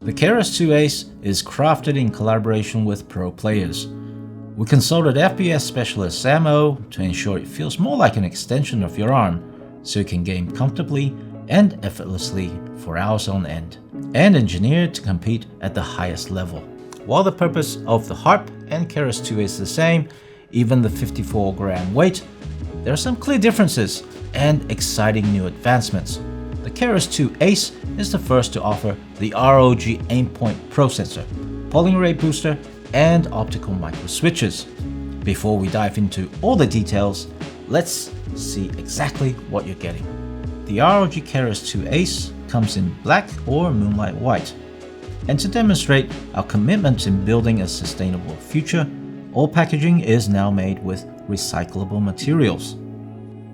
The Keris II Ace is crafted in collaboration with pro players. We consulted FPS specialist Samo to ensure it feels more like an extension of your arm, so you can game comfortably and effortlessly for hours on end, and engineered to compete at the highest level. While the purpose of the Harp and Keris II is the same, even the 54-gram weight, there are some clear differences and exciting new advancements. The Keris II Ace is the first to offer the ROG AimPoint Pro sensor, Polling Rate Booster, and Optical Micro Switches. Before we dive into all the details, let's see exactly what you're getting. The ROG Keris II Ace comes in black or moonlight white. And to demonstrate our commitment in building a sustainable future, all packaging is now made with recyclable materials.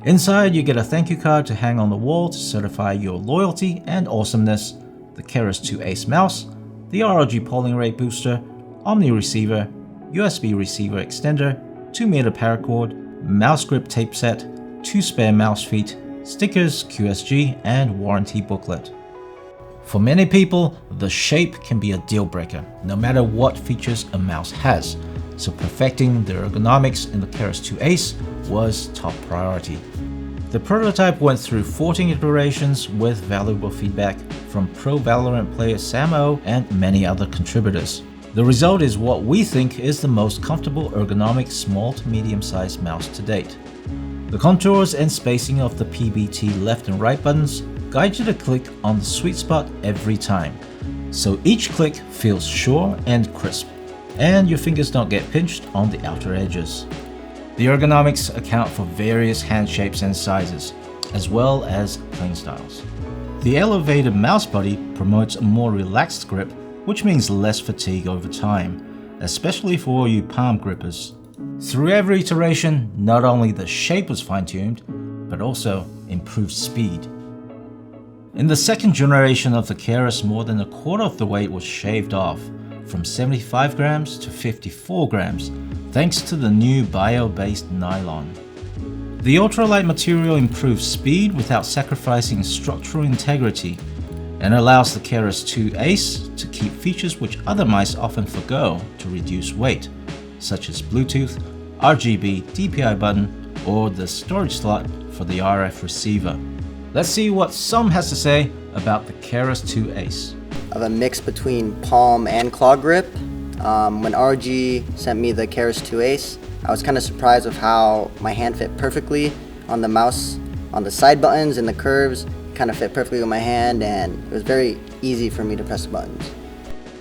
Inside, you get a thank you card to hang on the wall to certify your loyalty and awesomeness, the Keris II Ace mouse, the ROG Polling Rate Booster, Omni Receiver, USB receiver extender, 2-meter paracord, mouse grip tape set, 2 spare mouse feet, stickers, QSG, and warranty booklet. For many people, the shape can be a deal breaker, no matter what features a mouse has, so perfecting the ergonomics in the Keris II Ace was top priority. The prototype went through 14 iterations with valuable feedback from pro Valorant player Samo and many other contributors. The result is what we think is the most comfortable ergonomic small to medium-sized mouse to date. The contours and spacing of the PBT left and right buttons guide you to click on the sweet spot every time, so each click feels sure and crisp, and your fingers don't get pinched on the outer edges. The ergonomics account for various hand shapes and sizes, as well as playing styles. The elevated mouse body promotes a more relaxed grip, which means less fatigue over time, especially for you palm grippers. Through every iteration, not only the shape was fine-tuned, but also improved speed. In the second generation of the Keris, more than a quarter of the weight was shaved off, from 75 grams to 54 grams, thanks to the new bio-based nylon. The Ultralight material improves speed without sacrificing structural integrity, and allows the Keris II Ace to keep features which other mice often forgo to reduce weight, such as Bluetooth, RGB DPI button, or the storage slot for the RF receiver. Let's see what Som has to say about the Keris II Ace. Of a mix between palm and claw grip. When ROG sent me the Keris II Ace, I was kind of surprised with how my hand fit perfectly on the mouse, on the side buttons and the curves, kind of fit perfectly with my hand, and it was very easy for me to press the buttons.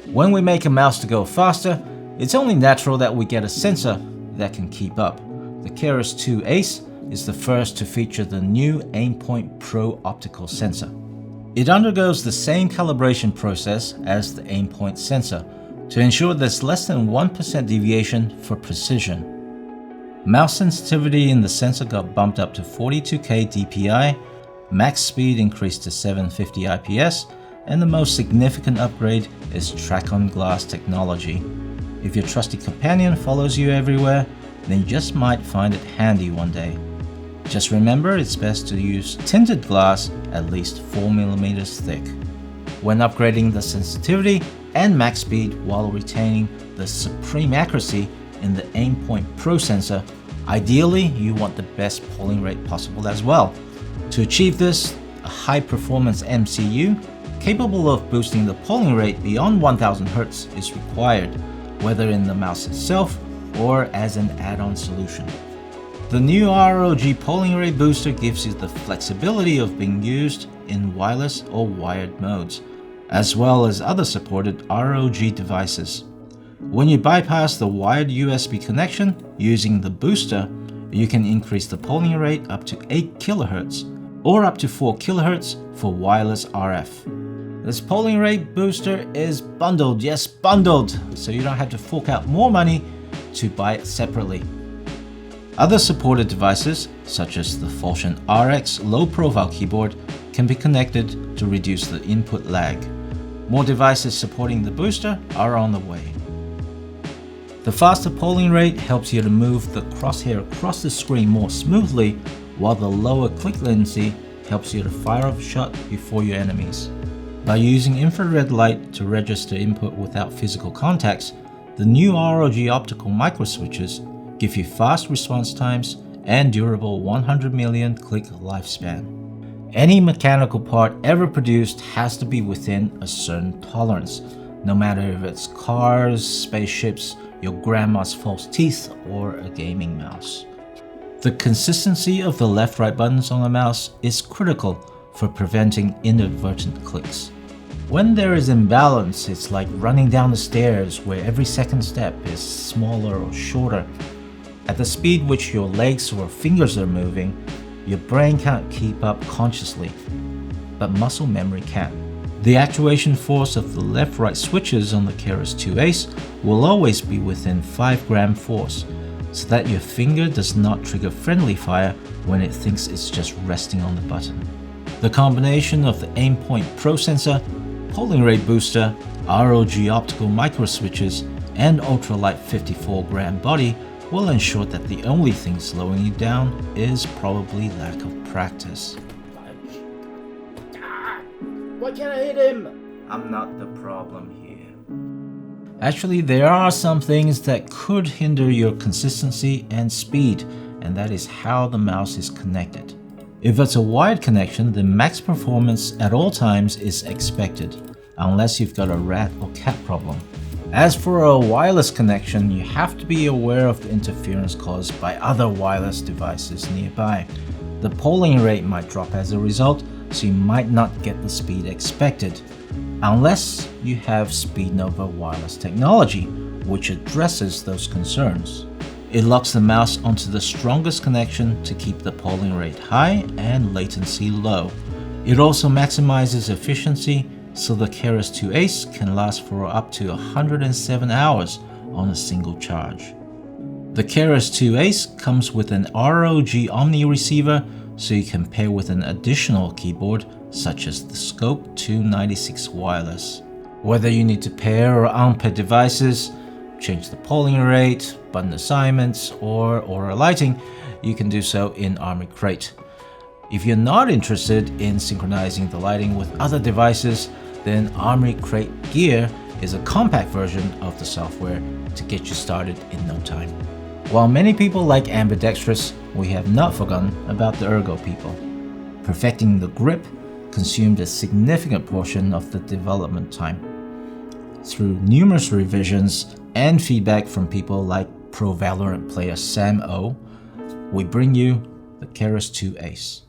When we make a mouse to go faster, it's only natural that we get a sensor that can keep up. The Keris II Ace is the first to feature the new AimPoint Pro optical sensor. It undergoes the same calibration process as the AimPoint sensor to ensure there's less than 1% deviation for precision. Mouse sensitivity in the sensor got bumped up to 42K DPI, max speed increased to 750 IPS, and the most significant upgrade is track-on-glass technology. If your trusty companion follows you everywhere, then you just might find it handy one day. Just remember, it's best to use tinted glass at least 4mm thick. When upgrading the sensitivity and max speed while retaining the supreme accuracy in the AimPoint Pro sensor, ideally you want the best polling rate possible as well. To achieve this, a high-performance MCU capable of boosting the polling rate beyond 1000 Hz is required, whether in the mouse itself or as an add-on solution. The new ROG Polling Rate Booster gives you the flexibility of being used in wireless or wired modes, as well as other supported ROG devices. When you bypass the wired USB connection using the booster, you can increase the polling rate up to 8 kHz or up to 4 kHz for wireless RF. This polling rate booster is bundled, yes, bundled, so you don't have to fork out more money to buy it separately. Other supported devices, such as the Falchion RX low-profile keyboard, can be connected to reduce the input lag. More devices supporting the booster are on the way. The faster polling rate helps you to move the crosshair across the screen more smoothly, while the lower click latency helps you to fire off a shot before your enemies. By using infrared light to register input without physical contacts, the new ROG Optical Micro Switches give you fast response times and durable 100 million click lifespan. Any mechanical part ever produced has to be within a certain tolerance, no matter if it's cars, spaceships, your grandma's false teeth, or a gaming mouse. The consistency of the left-right buttons on a mouse is critical for preventing inadvertent clicks. When there is imbalance, it's like running down the stairs where every second step is smaller or shorter. At the speed which your legs or fingers are moving, your brain can't keep up consciously, but muscle memory can. The actuation force of the left-right switches on the Keris II Ace will always be within 5 gram force, so that your finger does not trigger friendly fire when it thinks it's just resting on the button. The combination of the AimPoint Pro sensor, Polling Rate Booster, ROG Optical Micro Switches, and Ultralight 54 gram body will ensure that the only thing slowing you down is probably lack of practice. Why can't I hit him? I'm not the problem here. Actually, there are some things that could hinder your consistency and speed, and that is how the mouse is connected. If it's a wired connection, then max performance at all times is expected, unless you've got a rat or cat problem. As for a wireless connection, you have to be aware of the interference caused by other wireless devices nearby. The polling rate might drop as a result, so you might not get the speed expected, unless you have SpeedNova wireless technology, which addresses those concerns. It locks the mouse onto the strongest connection to keep the polling rate high and latency low. It also maximizes efficiency, so the Keris II Ace can last for up to 107 hours on a single charge. The Keris II Ace comes with an ROG Omni Receiver, so you can pair with an additional keyboard such as the Scope 296 wireless. Whether you need to pair or unpair devices, change the polling rate, button assignments, or aura lighting, you can do so in Armoury Crate. If you're not interested in synchronizing the lighting with other devices, then Armoury Crate Gear is a compact version of the software to get you started in no time. While many people like ambidextrous, we have not forgotten about the ergo people. Perfecting the grip consumed a significant portion of the development time. Through numerous revisions and feedback from people like pro Valorant player Sam O, we bring you the Keris II Ace.